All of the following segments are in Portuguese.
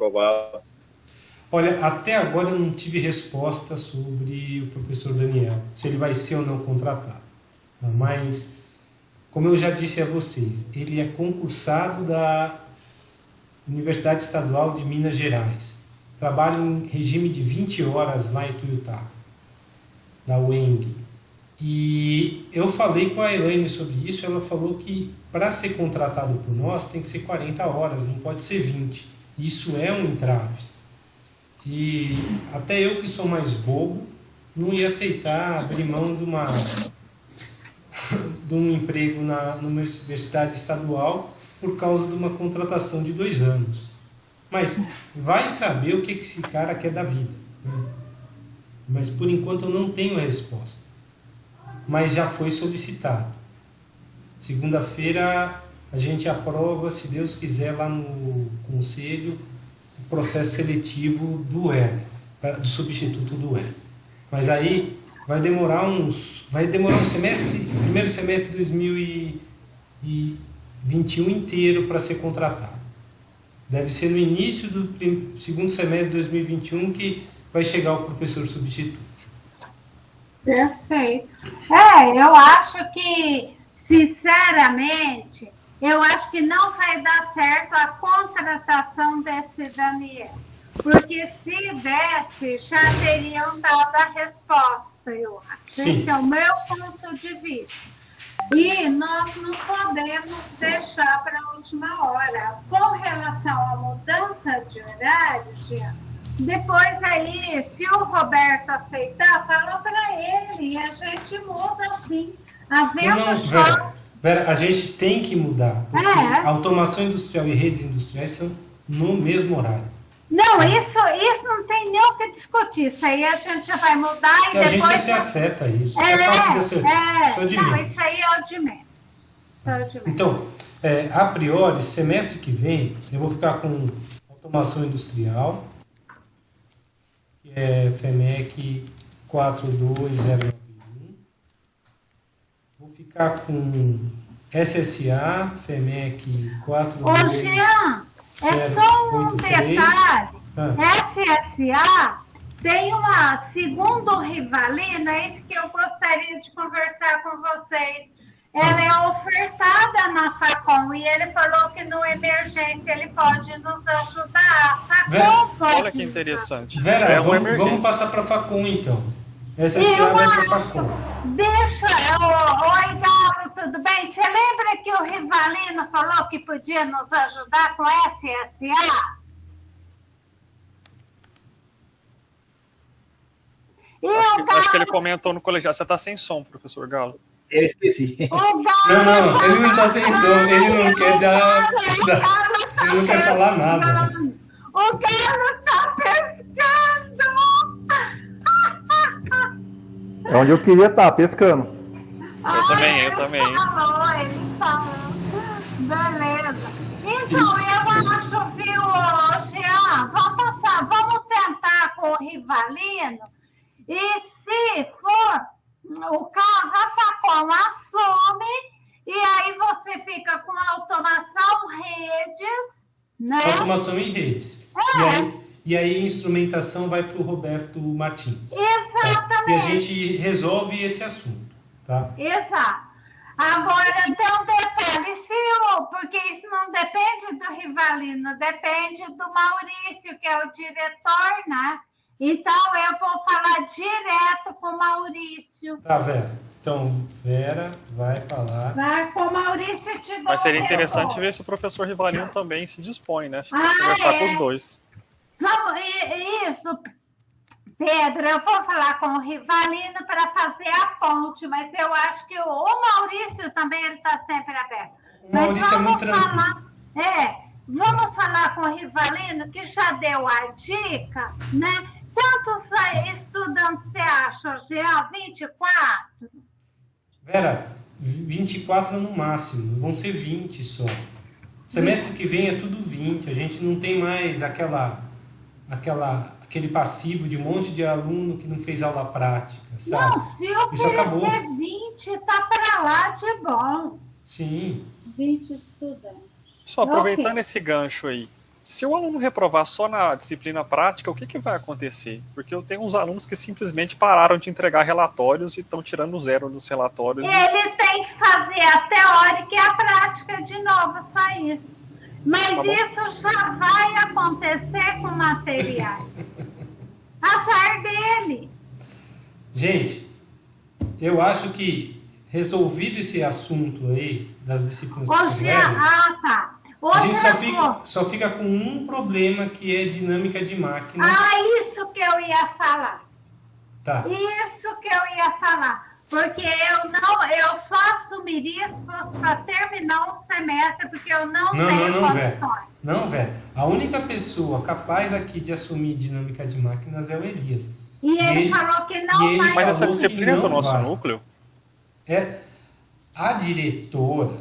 aprovado. Olha, até agora eu não tive resposta sobre o professor Daniel, se ele vai ser ou não contratado. Mas, como eu já disse a vocês, ele é concursado da Universidade Estadual de Minas Gerais. Trabalha em regime de 20 horas lá em Tuiutá, da UENG. E eu falei com a Elaine sobre isso, ela falou que para ser contratado por nós tem que ser 40 horas, não pode ser 20. Isso é um entrave. E até eu, que sou mais bobo, não ia aceitar abrir mão de um emprego numa universidade estadual por causa de uma contratação de 2 anos. Mas vai saber o que esse cara quer da vida, né? Mas por enquanto eu não tenho a resposta. Mas já foi solicitado. Segunda-feira a gente aprova, se Deus quiser, lá no conselho, o processo seletivo do Hélio, do substituto do Hélio. Mas aí vai demorar um semestre, primeiro semestre de 2021 inteiro para ser contratado. Deve ser no início do segundo semestre de 2021 que vai chegar o professor substituto. Perfeito. Eu acho que, sinceramente, eu acho que não vai dar certo a contratação desse Daniel. Porque se desse, já teriam dado a resposta, eu acho. Sim. Esse é o meu ponto de vista. E nós não podemos deixar para a última hora. Com relação à mudança de horário, Jean, depois aí, se o Roberto aceitar, fala para ele e a gente muda assim. Vera, a gente tem que mudar, porque automação industrial e redes industriais são no mesmo horário. Não, isso não tem nem o que discutir. Isso aí a gente já vai mudar e a depois... gente se acerta isso. É fácil de acertar. Não, isso aí é o de menos. Então, a priori, semestre que vem, eu vou ficar com automação industrial, que é FEMEC 42091. Vou ficar com SSA, FEMEC 42091. Ô, Jean, é só um detalhe. SSA tem segundo o Rivalino, é isso que eu gostaria de conversar com vocês. Ela é ofertada na Facom e ele falou que no emergência ele pode nos ajudar. Olha que interessante. Vera, vamos passar para a Facom então. SSA vai para a Facom. Deixa, oi Galo, tudo bem? Você lembra que o Rivalino falou que podia nos ajudar com SSA? Acho que ele comentou no colegiado. Você está sem som, professor Galo. Eu esqueci. Não, ele não está sem som, ele não quer dar. Ele não quer falar nada. O Galo está pescando! É onde eu queria estar, pescando. Eu também. Ele falou. Beleza. Então, eu acho, viu, Jean, vamos tentar com o Rivalino. E se for o caso, a Facom assume, e aí você fica com automação redes, né? Automação e redes. E aí a instrumentação vai para o Roberto Martins. Exatamente. E a gente resolve esse assunto, tá? Exato. Agora, tem um detalhe, porque isso não depende do Rivalino, depende do Maurício, que é o diretor, né? Então, eu vou falar direto com o Maurício. Tá, Vera. Então, Vera vai falar. Vai com o Maurício te Mas seria interessante ver se o professor Rivalino também se dispõe, né? Conversar com os dois. Vamos, isso, Pedro, eu vou falar com o Rivalino para fazer a ponte, mas eu acho que o Maurício também está sempre aberto. O Maurício é muito tranquilo. Vamos falar com o Rivalino, que já deu a dica, né? Quantos estudantes você acha, Jean? 24? Vera, 24 no máximo, vão ser 20 só. Semestre que vem é tudo 20, a gente não tem mais aquele passivo de um monte de aluno que não fez aula prática, sabe? Não, se eu oferecer 20, tá para lá de bom. Sim. 20 estudantes. Só aproveitando esse gancho aí, se o aluno reprovar só na disciplina prática, o que vai acontecer? Porque eu tenho uns alunos que simplesmente pararam de entregar relatórios e estão tirando zero dos relatórios. Ele tem que fazer a teórica e a prática de novo, só isso. Mas Tá bom. isso já vai acontecer com materiais. Azar dele. Gente, eu acho que resolvido esse assunto aí das disciplinas Hoje, tá. a gente Outra só fica com um problema, que é dinâmica de máquina. isso que eu ia falar. Tá. Isso que eu ia falar. Porque eu só assumiria se fosse para terminar um semestre, porque eu não tenho condições. Não, velho. A única pessoa capaz aqui de assumir dinâmica de máquinas é o Elias. E ele falou que não vai. Mas essa disciplina é do nosso núcleo? A diretora,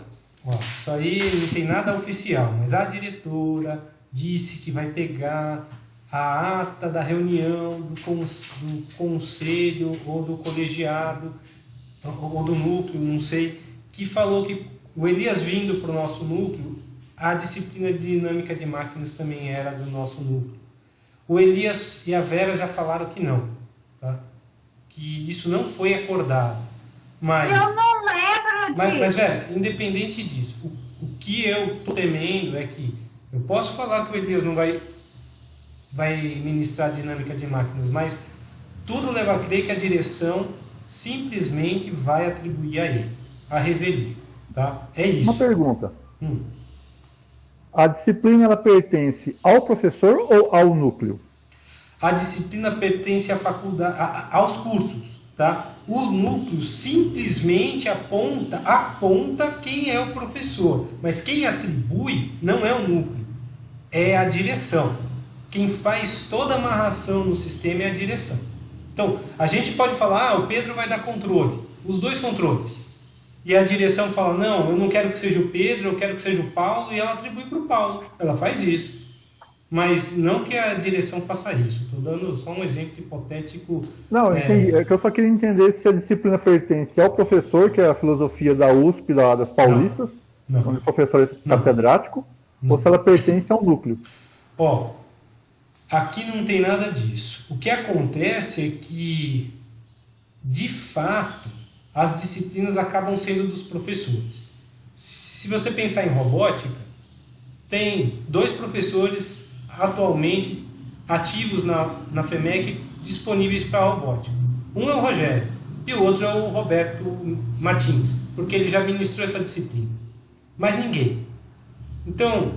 isso aí não tem nada oficial, mas a diretora disse que vai pegar a ata da reunião do conselho ou do colegiado ou do núcleo, não sei, que falou que o Elias vindo para o nosso núcleo, a disciplina de dinâmica de máquinas também era do nosso núcleo. O Elias e a Vera já falaram que não, tá? Que isso não foi acordado. Mas, eu não lembro disso. Mas, Vera, independente disso, o que eu estou temendo é que eu posso falar que o Elias não vai ministrar dinâmica de máquinas, mas tudo leva a crer que a direção simplesmente vai atribuir a ele a revelia, tá? É isso. Uma pergunta. A disciplina ela pertence ao professor ou ao núcleo? A disciplina pertence à faculdade, aos cursos, tá? O núcleo simplesmente aponta quem é o professor, mas quem atribui não é o núcleo, é a direção. Quem faz toda a amarração no sistema é a direção. Então, a gente pode falar, o Pedro vai dar controle, os dois controles. E a direção fala, não, eu não quero que seja o Pedro, eu quero que seja o Paulo, e ela atribui para o Paulo. Ela faz isso. Mas não que a direção faça isso. Estou dando só um exemplo hipotético. Não, entendi. É que eu só queria entender se a disciplina pertence ao professor, que é a filosofia da USP, das paulistas, onde o professor é catedrático, ou se ela pertence ao núcleo. Aqui não tem nada disso. O que acontece é que, de fato, as disciplinas acabam sendo dos professores. Se você pensar em robótica, tem 2 professores atualmente ativos na FEMEC disponíveis para a robótica. Um é o Rogério e o outro é o Roberto Martins, porque ele já ministrou essa disciplina. Mas ninguém. Então,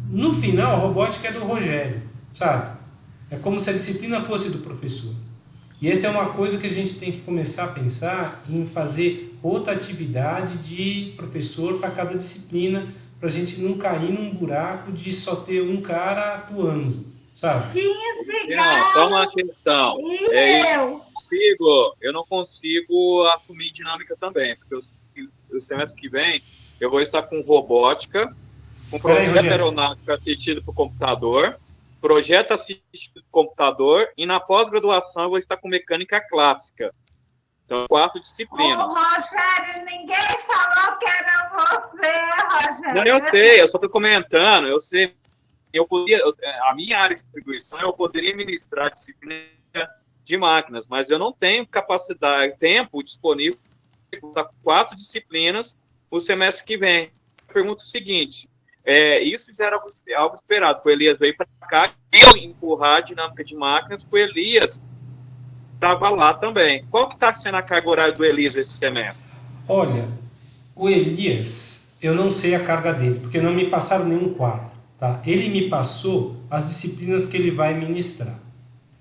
no final, a robótica é do Rogério, sabe? É como se a disciplina fosse do professor. E essa é uma coisa que a gente tem que começar a pensar em fazer outra atividade de professor para cada disciplina, para a gente não cair num buraco de só ter um cara atuando, sabe? 15 não, só uma questão. Eu não consigo assumir dinâmica também, porque o semestre que vem eu vou estar com robótica, com projeto aeronáutico assistido por computador, projeto assistido por computador, e na pós-graduação eu vou estar com mecânica clássica. Então, 4 disciplinas. Rogério, ninguém falou que era você, Rogério. Não, eu sei, eu só estou comentando, eu sei. A minha área de distribuição, eu poderia ministrar disciplina de máquinas, mas eu não tenho capacidade, tempo disponível para 4 disciplinas o semestre que vem. Eu pergunto o seguinte, isso já era algo esperado, o Elias veio para cá, eu empurrar a dinâmica de máquinas, o Elias estava lá também. Qual que está sendo a carga horária do Elias esse semestre? Olha, o Elias, eu não sei a carga dele, porque não me passaram nenhum quadro. Tá? Ele me passou as disciplinas que ele vai ministrar.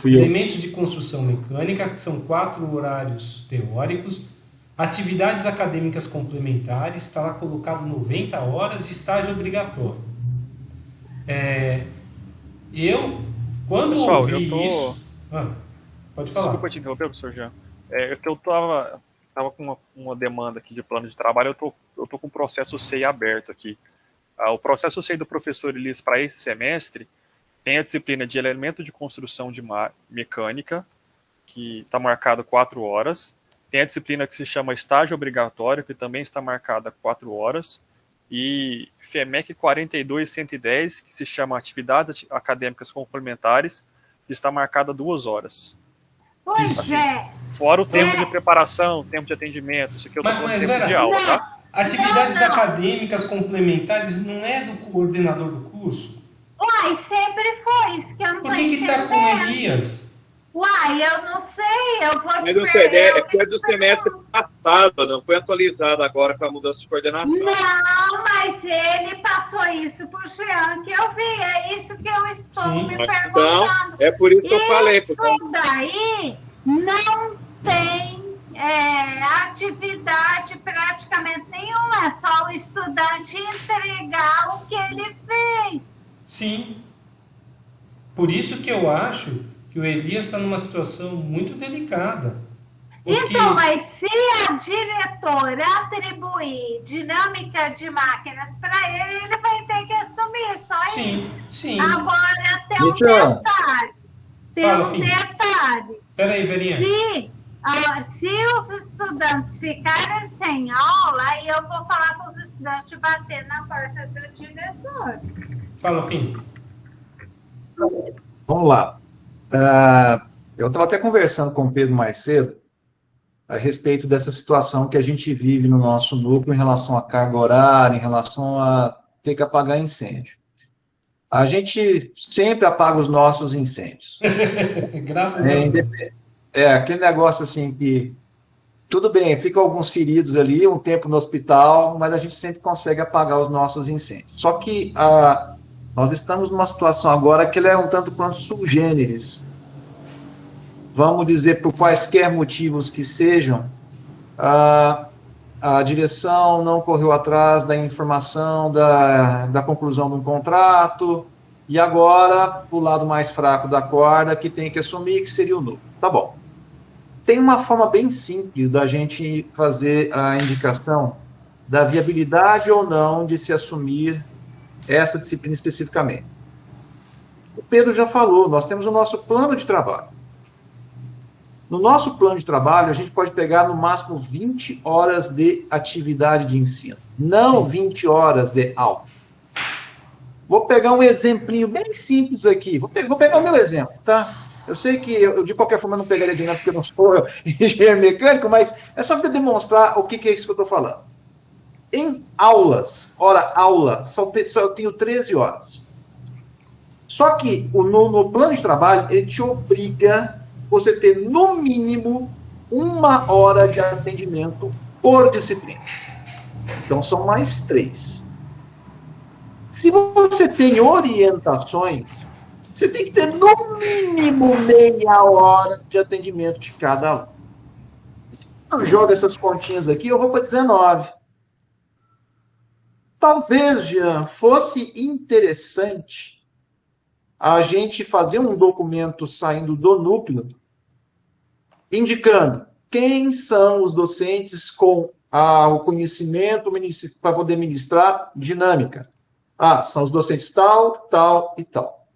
Elementos de construção mecânica, que são 4 horários teóricos, atividades acadêmicas complementares, está lá colocado 90 horas de estágio obrigatório. Quando Pessoal, ouvi isso... pode falar. Desculpa te interromper, professor Jean. Eu estava com uma demanda aqui de plano de trabalho, eu tô com o processo SEI aberto aqui. O processo SEI do professor Elias para esse semestre tem a disciplina de elemento de construção de mecânica, que está marcado 4 horas. Tem a disciplina que se chama estágio obrigatório, que também está marcada 4 horas. e FEMEC 42110, que se chama Atividades Acadêmicas Complementares, que está marcada 2 horas. Pois assim, é. Fora o tempo de preparação, tempo de atendimento, isso aqui eu estou falando tempo de aula, tá? Atividades acadêmicas complementares não é do coordenador do curso? Uai, sempre foi isso que eu não Por que está com Elias? Uai, eu não sei, eu vou te não sei, é do semestre passado, não foi atualizado agora com a mudança de coordenação. Não, mas ele passou isso pro Jean, que eu vi, é isso que eu estou me perguntando. Então, é por isso que eu falei. Isso daí não tem atividade praticamente nenhuma, é só o estudante entregar o que ele fez. Sim. Por isso que eu acho que o Elias está numa situação muito delicada. Porque... Então, mas se a diretora atribuir dinâmica de máquinas para ele, ele vai ter que assumir, só isso. Sim. Agora, tem um detalhe. Detalhe. Peraí, Verinha. Se os estudantes ficarem sem aula, aí eu vou falar para os estudantes bater na porta do diretor. Fala, Fim. Vamos lá. Eu estava até conversando com o Pedro mais cedo a respeito dessa situação que a gente vive no nosso núcleo em relação à carga horária, em relação a ter que apagar incêndio. A gente sempre apaga os nossos incêndios. Graças a Deus. Aquele negócio assim que, tudo bem, ficam alguns feridos ali, um tempo no hospital, mas a gente sempre consegue apagar os nossos incêndios. Só que nós estamos numa situação agora que ela é um tanto quanto sui generis. Vamos dizer, por quaisquer motivos que sejam, a direção não correu atrás da informação da conclusão de um contrato, e agora, o lado mais fraco da corda, que tem que assumir, que seria o núcleo. Tá bom. Tem uma forma bem simples da gente fazer a indicação da viabilidade ou não de se assumir essa disciplina especificamente. O Pedro já falou, nós temos o nosso plano de trabalho. No nosso plano de trabalho, a gente pode pegar no máximo 20 horas de atividade de ensino, não 20 horas de aula. Vou pegar um exemplinho bem simples aqui, vou pegar o meu exemplo, tá? Eu sei que eu de qualquer forma não pegaria dinheiro porque eu não sou engenheiro mecânico, mas é só para demonstrar o que é isso que eu estou falando. Em aulas, aula, só eu tenho 13 horas. Só que no plano de trabalho, ele te obriga você ter, no mínimo, 1 hora de atendimento por disciplina. Então, são mais 3. Se você tem orientações, você tem que ter, no mínimo, meia hora de atendimento de cada aluno. Eu jogo essas continhas aqui, eu vou para 19. Talvez, Jean, fosse interessante a gente fazer um documento saindo do núcleo, indicando quem são os docentes com o conhecimento para poder ministrar dinâmica. São os docentes tal, tal e tal.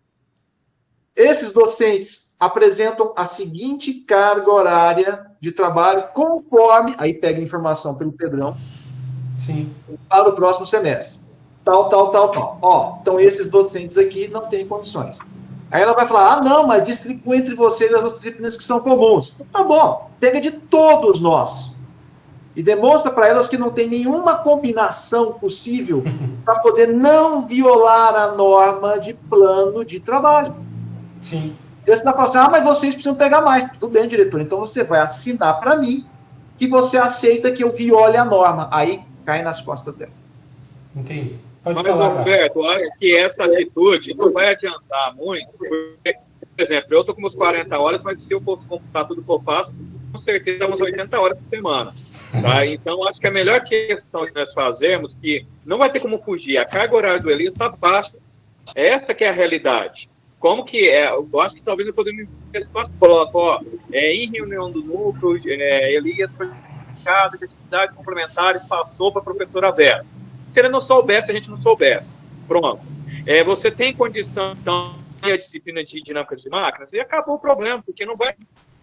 Esses docentes apresentam a seguinte carga horária de trabalho conforme, aí pega informação pelo Pedrão, sim, para o próximo semestre. Tal. Então esses docentes aqui não têm condições. Aí ela vai falar, não, mas distribui entre vocês as outras disciplinas que são comuns. Tá bom, pega de todos nós. E demonstra para elas que não tem nenhuma combinação possível para poder não violar a norma de plano de trabalho. Sim. E você vai falar assim, mas vocês precisam pegar mais. Tudo bem, diretor, então você vai assinar para mim que você aceita que eu viole a norma. Aí cai nas costas dela. Entendi. Pode mas, falar, Roberto, olha que essa atitude não vai adiantar muito, porque, por exemplo, eu estou com umas 40 horas, mas se eu fosse computar tudo que eu faço, com certeza umas 80 horas por semana. Tá? Então, acho que a melhor questão que nós fazemos, que não vai ter como fugir, a carga horária do Elias está baixa. Essa que é a realidade. Como que é? Eu acho que talvez eu poderia em reunião do núcleo, Elias foi indicado de atividades complementares, passou para a professora Vera. Se ele não soubesse, a gente não soubesse. Pronto. Você tem condição, então, de a disciplina de dinâmica de máquinas, e acabou o problema, porque não vai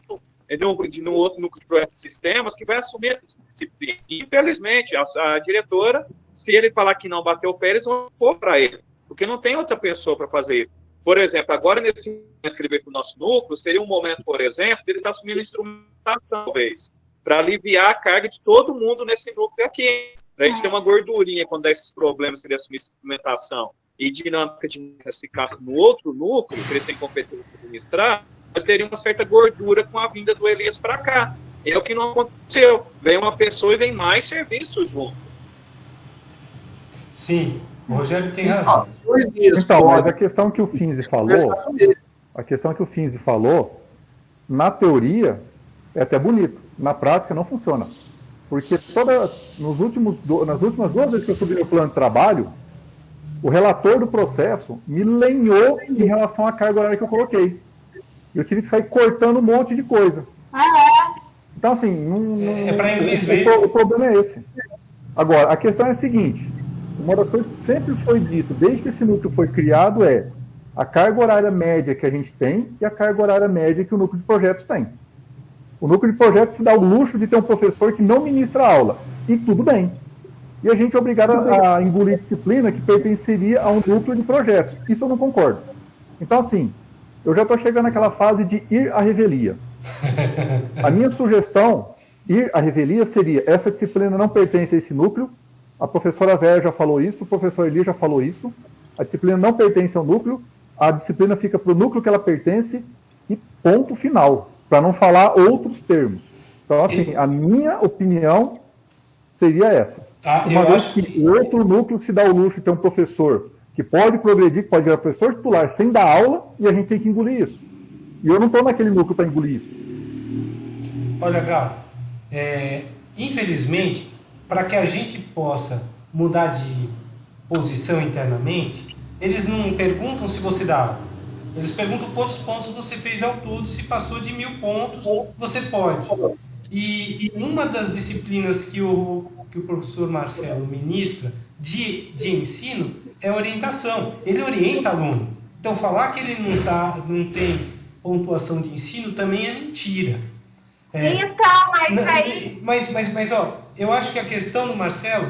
no outro núcleo de projetos de sistemas que vai assumir essa disciplina. Infelizmente, a diretora se ele falar que não bateu o pé, eles vão pôr para ele, porque não tem outra pessoa para fazer isso. Por exemplo, agora nesse momento que ele veio para o nosso núcleo, seria um momento, por exemplo, de ele estar assumindo instrumentação, talvez, para aliviar a carga de todo mundo nesse núcleo aqui. Para a gente ter uma gordurinha quando dá esses problemas, se ele assumir instrumentação e dinâmica de ficasse no outro núcleo, para ele ser incompetente para administrar, mas teria uma certa gordura com a vinda do Elias para cá. É o que não aconteceu. Vem uma pessoa e vem mais serviços junto. Sim, o Rogério tem razão. Então, mas a questão que o Finzi falou, na teoria, é até bonito. Na prática, não funciona. Porque nas últimas 2 vezes que eu subi no plano de trabalho, o relator do processo me lenhou em relação à carga horária que eu coloquei. Eu tive que sair cortando um monte de coisa. Então, assim, o problema é esse. Agora, a questão é a seguinte. Uma das coisas que sempre foi dito, desde que esse núcleo foi criado, é a carga horária média que a gente tem e a carga horária média que o núcleo de projetos tem. O núcleo de projetos se dá o luxo de ter um professor que não ministra aula. E tudo bem. E a gente é obrigado a engolir disciplina que pertenceria a um núcleo de projetos. Isso eu não concordo. Então, assim, eu já estou chegando naquela fase de ir à revelia. A minha sugestão, ir à revelia, seria: essa disciplina não pertence a esse núcleo, a professora Vera já falou isso, o professor Eli já falou isso, a disciplina não pertence ao núcleo, a disciplina fica para o núcleo que ela pertence e ponto final, para não falar outros termos. Então, assim, a minha opinião seria essa. Uma vez que o outro núcleo se dá o luxo de ter um professor que pode progredir, que pode virar professor titular sem dar aula, e a gente tem que engolir isso. E eu não estou naquele núcleo para engolir isso. Olha, Galo, infelizmente, para que a gente possa mudar de posição internamente, eles não perguntam se você dá aula. Eles perguntam quantos pontos você fez ao todo, se passou de 1000 pontos, você pode. E uma das disciplinas que o professor Marcelo ministra de ensino é orientação. Ele orienta aluno. Então, falar que ele não tem pontuação de ensino também é mentira. Mas ó, eu acho que a questão do Marcelo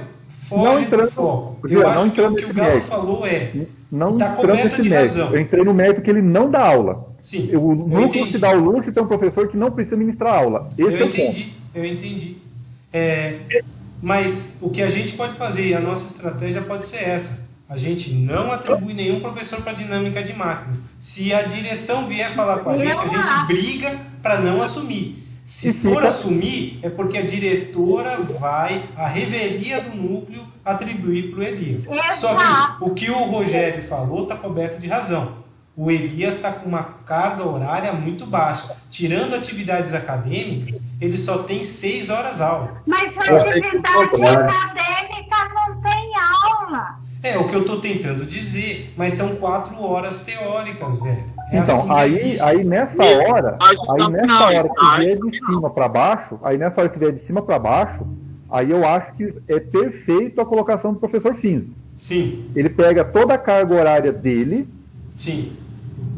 foge do foco. Eu acho que o que o Galo falou está coberto de razão. Eu entrei no mérito que ele não dá aula. Sim, o núcleo se dá o luxo de ter um professor que não precisa ministrar aula. Esse é o ponto. Eu entendi. Mas o que a gente pode fazer, e a nossa estratégia pode ser essa: a gente não atribui nenhum professor para dinâmica de máquinas. Se a direção vier falar com a gente briga para não assumir. Se for assumir, é porque a diretora vai, a revelia do núcleo, atribuir para o Elias. Só que o que o Rogério falou está coberto de razão. O Elias está com uma carga horária muito baixa. Tirando atividades acadêmicas, ele só tem 6 horas aula. Mas a atividade acadêmica não tem aula. É o que eu estou tentando dizer, mas são 4 horas teóricas, velho. Então, assim aí nessa hora que vier de cima para baixo, aí eu acho que é perfeito a colocação do professor Finzi. Sim. Ele pega toda a carga horária dele, sim,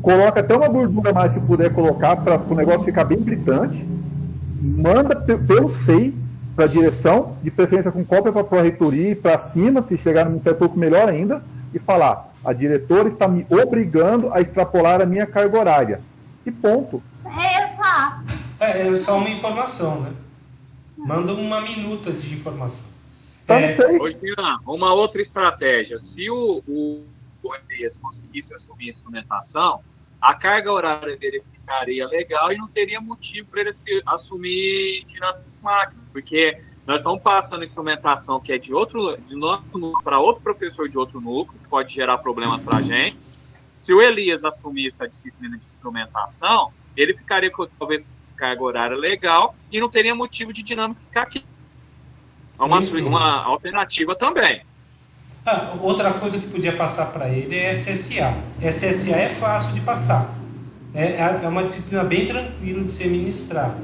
coloca até uma gordura mais que puder colocar para o negócio ficar bem gritante, manda pelo SEI para a direção, de preferência com cópia para a pró-reitoria e para cima, se chegar no Ministério Público, melhor ainda, e falar: a diretora está me obrigando a extrapolar a minha carga horária. E ponto. Exato. É só uma informação, né? Manda uma minuta de informação. Não sei. Uma outra estratégia: se o Elias conseguisse assumir a instrumentação, a carga horária dele ficaria legal e não teria motivo para ele assumir dinâmica de máquina, porque nós estamos passando instrumentação que é de nosso núcleo para outro professor de outro núcleo, que pode gerar problemas para a gente. Se o Elias assumisse a disciplina de instrumentação, ele ficaria com talvez carga horária legal e não teria motivo de dinâmica ficar aqui. É uma alternativa também. Outra coisa que podia passar para ele é SSA. SSA é fácil de passar. É uma disciplina bem tranquila de ser ministrada.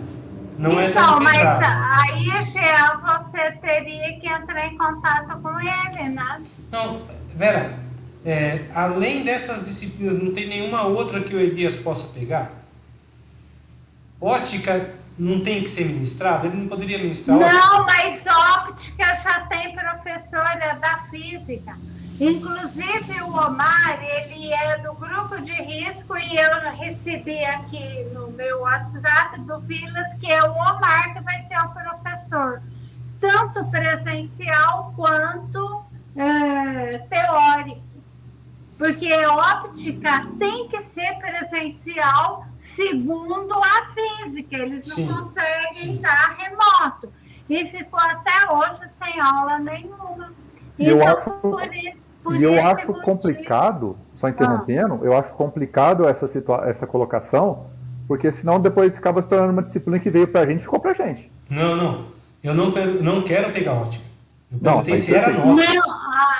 Não é tão pesado. Mas aí, Jean, você teria que entrar em contato com ele, né? Não, Vera, além dessas disciplinas, não tem nenhuma outra que o Elias possa pegar? Ótica, não tem que ser ministrado? Ele não poderia ministrar? Não, mas óptica já tem professora da física. Inclusive o Omar, ele é do grupo de risco e eu recebi aqui no meu WhatsApp do Vilas que é o Omar que vai ser o professor, tanto presencial quanto teórico. Porque óptica tem que ser presencial segundo a física, eles não conseguem estar remoto. E ficou até hoje sem aula nenhuma. E eu acho complicado, só interrompendo, eu acho complicado essa colocação, porque senão depois acaba se tornando uma disciplina que veio pra gente e ficou pra gente. Não. Eu não quero pegar ótica. Eu Não, perguntei se era nossa.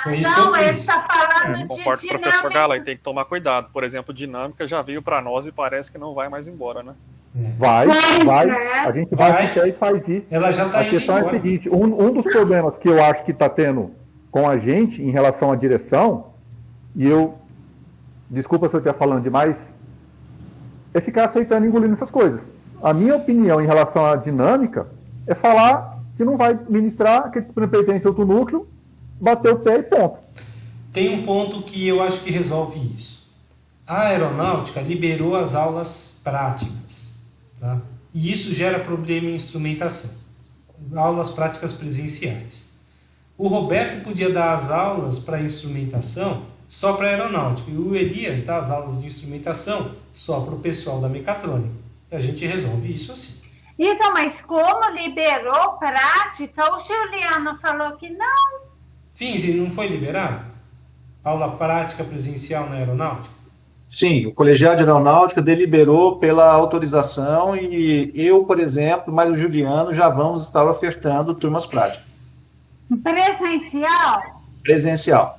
Não, ele está falando de Concordo com o professor Gala, tem que tomar cuidado. Por exemplo, dinâmica já veio para nós e parece que não vai mais embora, né? Vai. A gente vai e faz isso. Ela já está indo. A questão é a seguinte: um dos problemas que eu acho que está tendo com a gente em relação à direção, e desculpa se eu estiver falando demais, é ficar aceitando e engolindo essas coisas. A minha opinião em relação à dinâmica é falar que não vai ministrar, que a disciplina pertence a outro núcleo, bater o pé e ponto. Tem um ponto que eu acho que resolve isso. A aeronáutica liberou as aulas práticas, tá? E isso gera problema em instrumentação. Aulas práticas presenciais. O Roberto podia dar as aulas para instrumentação só para aeronáutica, e o Elias dá as aulas de instrumentação só para o pessoal da mecatrônica. E a gente resolve isso assim. Então, mas como liberou prática, o Juliano falou que não. Fins, não foi liberado? Aula prática presencial na aeronáutica? Sim, o colegiado de aeronáutica deliberou pela autorização e eu, por exemplo, mas o Juliano já vamos estar ofertando turmas práticas. Presencial? Presencial.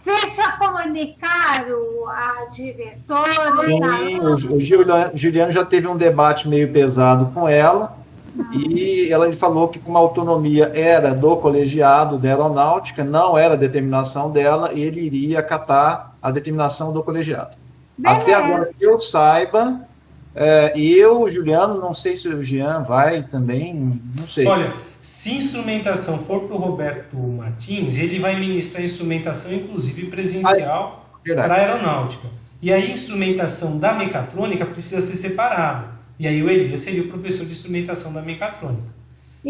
Vocês já comunicaram a diretora? Sim, o Juliano já teve um debate meio pesado com ela, e ela falou que como a autonomia era do colegiado da aeronáutica, não era a determinação dela, e ele iria acatar a determinação do colegiado. Beleza. Até agora que eu saiba, o Juliano, não sei se o Jean vai também, não sei. Olha, se instrumentação for para o Roberto Martins, ele vai ministrar instrumentação, inclusive presencial, para a aeronáutica. E aí a instrumentação da mecatrônica precisa ser separada. E aí o Elias seria o professor de instrumentação da mecatrônica.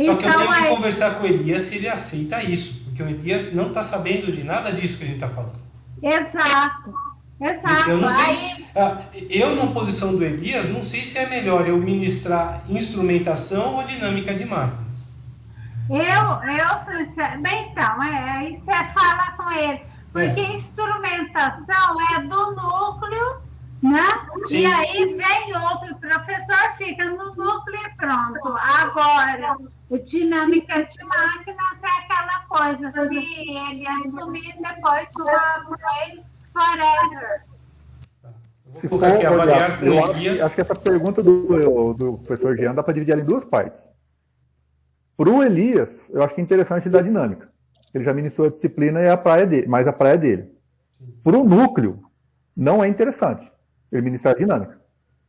Só que eu tenho que conversar com o Elias se ele aceita isso, porque o Elias não está sabendo de nada disso que a gente está falando. Exato. Eu não sei eu, na posição do Elias, não sei se é melhor eu ministrar instrumentação ou dinâmica de máquinas. Bem, então, aí você fala com ele, porque instrumentação é do núcleo, né? Sim. E aí vem outro professor, fica no núcleo e pronto. Agora, dinâmica de máquinas é aquela coisa, se ele assumir, depois uma vez forever. Se for avaliar com Elias, acho que essa pergunta do professor Jean dá para dividir ela em duas partes. Para o Elias, eu acho que é interessante ele dar dinâmica. Ele já ministrou a disciplina e a praia dele, mas a praia dele. Para o núcleo, não é interessante ele ministrar a dinâmica.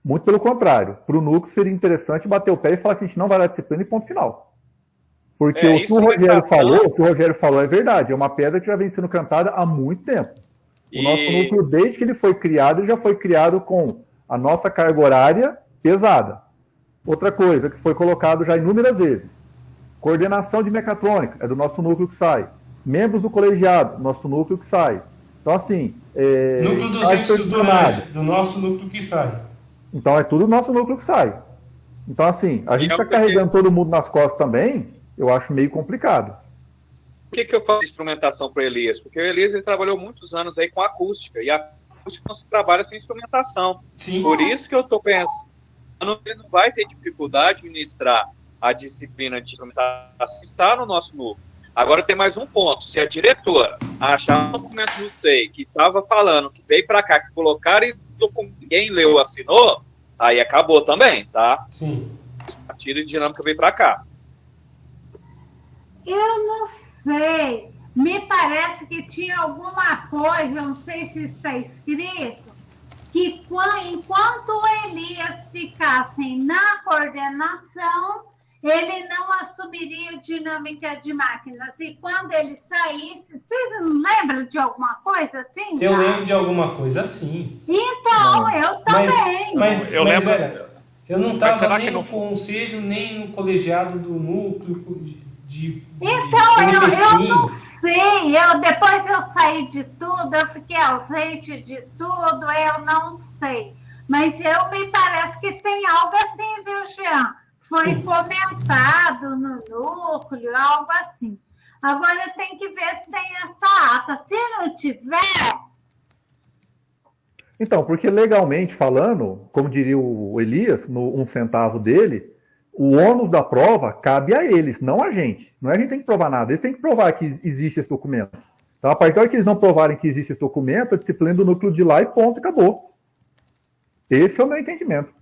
Muito pelo contrário. Para o núcleo seria interessante bater o pé e falar que a gente não vai dar disciplina e ponto final. Porque o que o Rogério falou é verdade. É uma pedra que já vem sendo cantada há muito tempo. O nosso núcleo, desde que ele foi criado, ele já foi criado com a nossa carga horária pesada. Outra coisa que foi colocado já inúmeras vezes. Coordenação de mecatrônica, é do nosso núcleo que sai. Membros do colegiado, nosso núcleo que sai. Então, assim... núcleo dos estudantes, do nosso núcleo que sai. Então, é tudo do nosso núcleo que sai. Então, assim, a gente está carregando todo mundo nas costas também, eu acho meio complicado. Por que eu faço instrumentação para o Elias? Porque o Elias ele trabalhou muitos anos aí com acústica, e a acústica não se trabalha sem instrumentação. Sim. Por isso que eu estou pensando que ele não vai ter dificuldade de ministrar a disciplina de instrumentação está no nosso núcleo. Agora tem mais um ponto. Se a diretora achar um documento do SEI que estava falando, que veio para cá, que colocaram e ninguém leu ou assinou, aí acabou também, tá? Sim. A tira de dinâmica veio para cá. Eu não sei. Me parece que tinha alguma coisa, não sei se está escrito, que enquanto o Elias ficar ficassem na coordenação, ele não assumiria dinâmica de máquinas. E quando ele saísse, vocês não lembram de alguma coisa assim? Eu lembro de alguma coisa assim. Então, eu também. Mas eu lembro. Velho, eu não estava nem no conselho, nem no colegiado do núcleo então, eu não NP5. sei. Depois eu saí de tudo, eu fiquei ausente de tudo, eu não sei. Mas me parece que tem algo assim, viu, Jean? Foi comentado no núcleo, algo assim. Agora tem que ver se tem essa ata. Se não tiver... Então, porque legalmente falando, como diria o Elias, no 1 centavo dele, o ônus da prova cabe a eles, não a gente. Não é a gente que tem que provar nada, eles têm que provar que existe esse documento. Então, a partir da hora que eles não provarem que existe esse documento, a disciplina do núcleo de lá e ponto, acabou. Esse é o meu entendimento.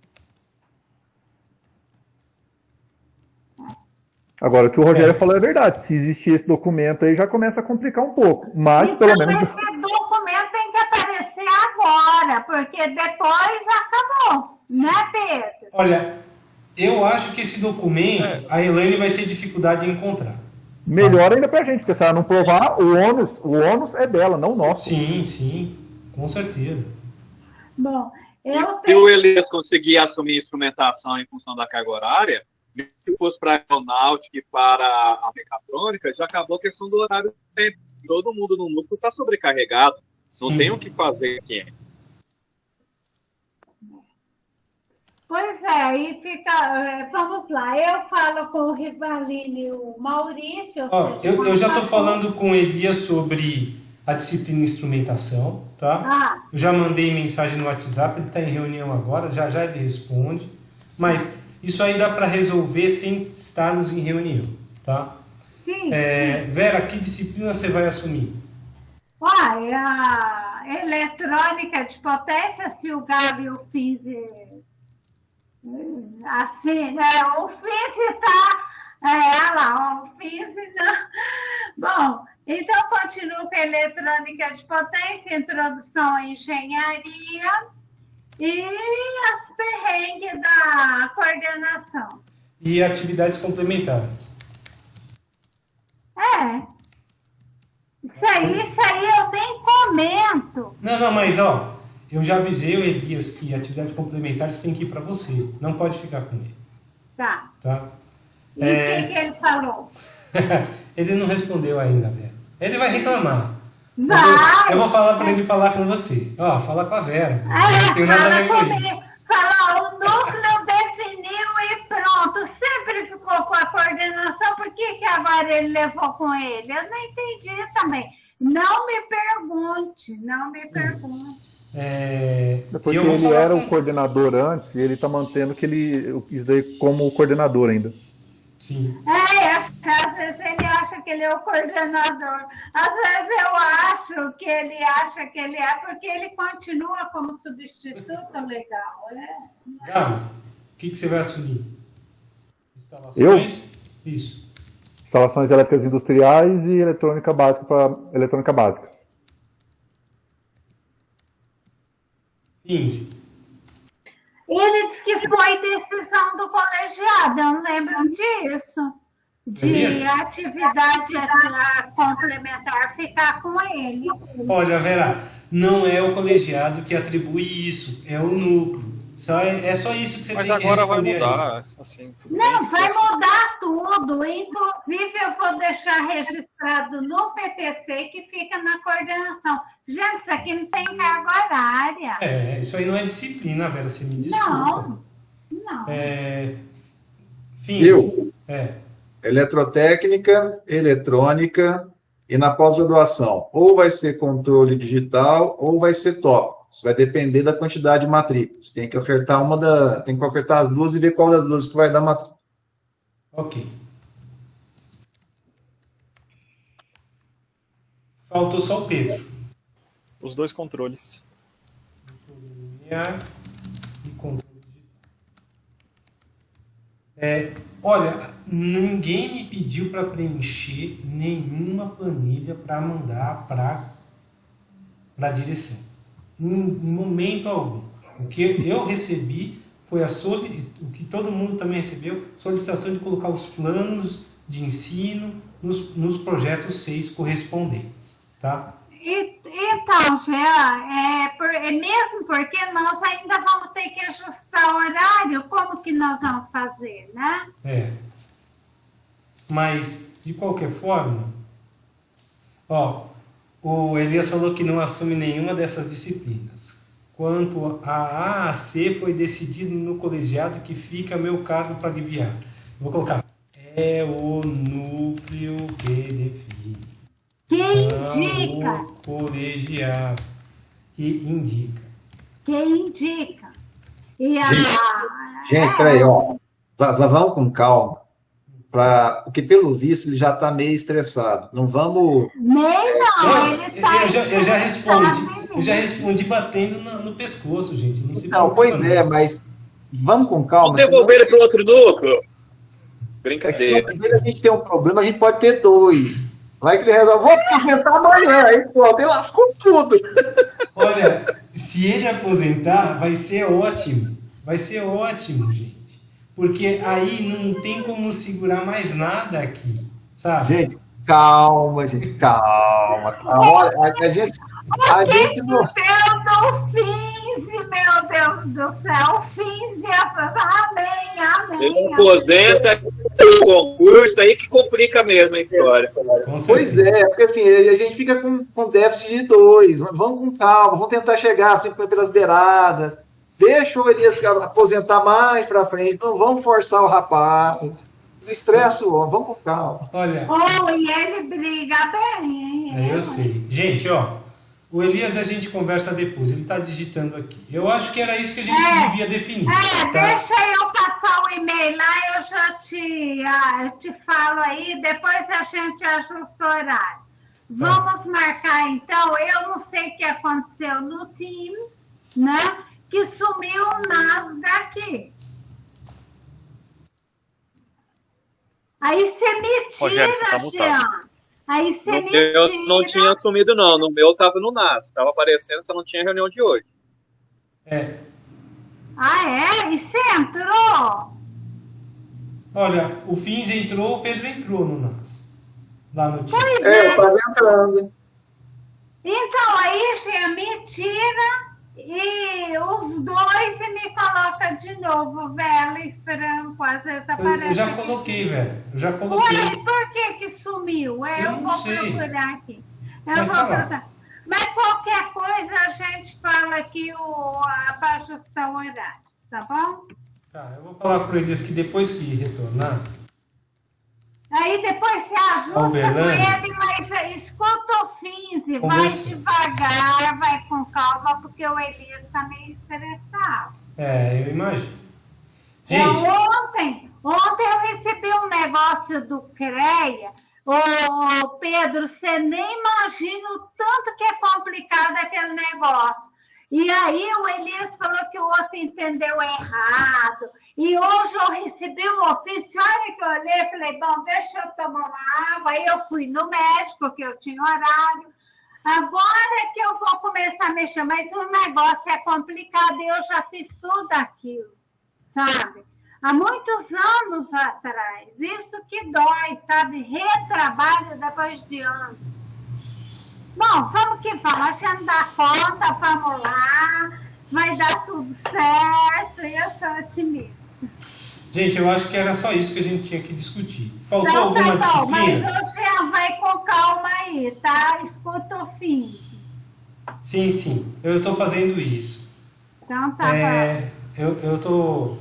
Agora, o que o Rogério falou é verdade. Se existir esse documento aí, já começa a complicar um pouco. Mas, então, pelo menos... esse documento tem que aparecer agora, porque depois acabou. Né, Pedro? Olha, eu acho que esse documento, a Elaine vai ter dificuldade em encontrar. Melhor ainda pra gente, porque se ela não provar, o ônus é dela, não nosso. Sim, com certeza. Bom, se o Elias conseguir assumir instrumentação em função da carga horária, se fosse para a aeronáutica e para a mecatrônica, já acabou a questão do horário do tempo. Todo mundo no núcleo está sobrecarregado. Não tem o que fazer aqui. Pois é, aí fica... Vamos lá, eu falo com o Rivalini e o Maurício. Eu já estou falando com o Elias sobre a disciplina instrumentação, tá? Eu já mandei mensagem no WhatsApp, ele está em reunião agora, já ele responde. Mas isso aí dá para resolver sem estarmos em reunião, tá? Sim. Vera, que disciplina você vai assumir? A eletrônica de potência, se o Galo e o Fize... Assim, né? O Fize está... o Fize não... Bom, então continuo com a eletrônica de potência, introdução à engenharia e as perrengues da coordenação. E atividades complementares. Isso aí eu nem comento. Não, mas eu já avisei o Elias que atividades complementares tem que ir para você. Não pode ficar com ele. Tá. E o que ele falou? Ele não respondeu ainda, Vera. Ele vai reclamar. Vai! Eu vou falar para ele falar com você. Fala com a Vera. Não tem nada a ver com isso. Fala, o núcleo definiu e pronto. Sempre ficou com a coordenação. Por que agora ele levou com ele? Eu não entendi também. Não me pergunte. Porque ele era o coordenador antes e ele está mantendo isso daí como coordenador ainda. Sim. Às vezes ele acha que ele é o coordenador. Às vezes eu acho que ele acha que ele é, porque ele continua como substituto legal. Galo, o que você vai assumir? Instalações? Eu? Isso. Instalações elétricas industriais e eletrônica básica para eletrônica básica. 15. Ele disse que foi decisão do colegiado, eu não lembro disso. De atividade complementar ficar com ele. Olha, Vera, não é o colegiado que atribui isso, é o núcleo. É só isso que você tem que responder. Mas agora vai mudar. Assim, não, vai mudar tudo. Inclusive, eu vou deixar registrado no PPC que fica na coordenação. Gente, isso aqui não tem carga horária. Isso aí não é disciplina, Vera, você me desculpa. Não. Eletrotécnica, eletrônica e na pós-graduação. Ou vai ser controle digital ou vai ser tópico. Isso vai depender da quantidade de matrículas. Tem que ofertar as duas e ver qual das duas que vai dar matrícula. Ok. Faltou só o Pedro. Os dois controles. Linear e controle digital. Olha, ninguém me pediu para preencher nenhuma planilha para mandar para a direção. Em momento algum. O que eu recebi foi o que todo mundo também recebeu, solicitação de colocar os planos de ensino nos projetos 6 correspondentes, tá? Então, Jean, mesmo porque nós ainda vamos ter que ajustar o horário, como que nós vamos fazer, né? Mas, de qualquer forma, o Elias falou que não assume nenhuma dessas disciplinas. Quanto a AAC, foi decidido no colegiado que fica a meu cargo para aliviar. Vou colocar, é o núcleo que define. Que indica. O colegiado que indica. Que indica. E Gente, peraí, vamos com calma. Porque, pelo visto, ele já está meio estressado. Não vamos... Eu já respondi batendo no pescoço, gente. Não se preocupa, pois não. Mas vamos com calma. Vamos devolver ele para o outro núcleo? Brincadeira. Se a gente tem um problema, a gente pode ter 2. Vai que ele resolve, vou aposentar amanhã. Aí, ele lascou tudo. Olha, se ele aposentar, vai ser ótimo. Vai ser ótimo, gente. Porque aí não tem como segurar mais nada aqui, sabe? Gente, calma, gente, calma. A gente não... Meu Deus do céu, fins amém. Ele aposenta o concurso, aí que complica mesmo a história. Pois é, porque assim, a gente fica com déficit de 2, vamos com calma, vamos tentar chegar assim, pelas beiradas, deixa o Elias aposentar mais pra frente, não vamos forçar o rapaz, não estressa o homem, vamos com calma. Olha. E ele briga bem, hein? Eu sei. Gente, o Elias a gente conversa depois, ele está digitando aqui. Eu acho que era isso que a gente devia definir. Tá? Deixa eu passar o e-mail lá, eu já te falo aí, depois a gente ajusta o horário. Vamos marcar então, eu não sei o que aconteceu no Teams, né? Que sumiu o NAS daqui. Aí você me tira, Jean. Aí você me tira. Eu não tinha assumido, não. No meu estava no NAS. Estava aparecendo, só não tinha reunião de hoje. E você entrou? Olha, o Fins entrou, o Pedro entrou no NAS. Lá no Teams. Pois eu estava entrando. Então, aí, Jean, me tira e os 2 e me coloca de novo, Vela e Franco, às vezes aparece. Eu já coloquei, velho. Eu já coloquei. Ué, por que sumiu? Eu não vou sei. procurar aqui. Mas qualquer coisa a gente fala aqui para ajustar o horário, tá bom? Tá, eu vou falar para eles que depois que retornar... Aí depois você ajusta com ele, mas escuta o Fins, vai devagar, vai com calma, porque o Elias está meio estressado. Eu imagino. Gente, ontem eu recebi um negócio do CREA. Ô, Pedro, você nem imagina o tanto que é complicado aquele negócio. E aí o Elias falou que o outro entendeu errado. E hoje eu recebi um ofício, olha que eu olhei e falei, bom, deixa eu tomar uma água. Aí eu fui no médico, porque eu tinha horário. Agora que eu vou começar a mexer, mas o negócio é complicado e eu já fiz tudo aquilo, sabe? Há muitos anos atrás, isso que dói, sabe? Retrabalho depois de anos. Bom, vamos que vamos, a gente dá conta, vamos lá, vai dar tudo certo e eu sou otimista. Gente, eu acho que era só isso que a gente tinha que discutir. Faltou alguma disciplina? Mas você vai com calma aí, tá? Escuta o fim. Sim, eu estou fazendo isso. Então tá bom. Eu tô...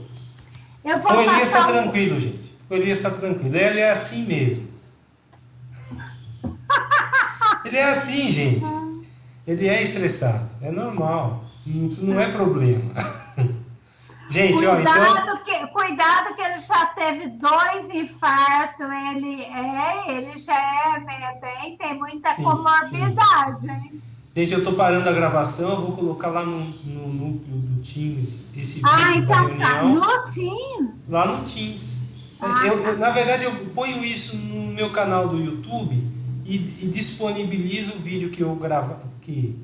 O Elias está tranquilo, gente. O Elias está tranquilo. Ele é assim mesmo. Ele é assim, gente. Ele é estressado. É normal. Isso não é problema. Gente, cuidado que ele já teve 2 infartos. Ele já bem, tem muita comorbidade, hein? Gente, eu estou parando a gravação, eu vou colocar lá no núcleo do Teams esse vídeo da reunião. Tá no Teams? Lá no Teams. Na verdade, eu ponho isso no meu canal do YouTube e disponibilizo o vídeo que eu gravo, que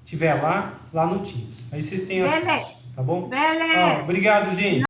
tiver lá no Teams. Aí vocês têm acesso. Tá bom? Beleza. Obrigado, gente.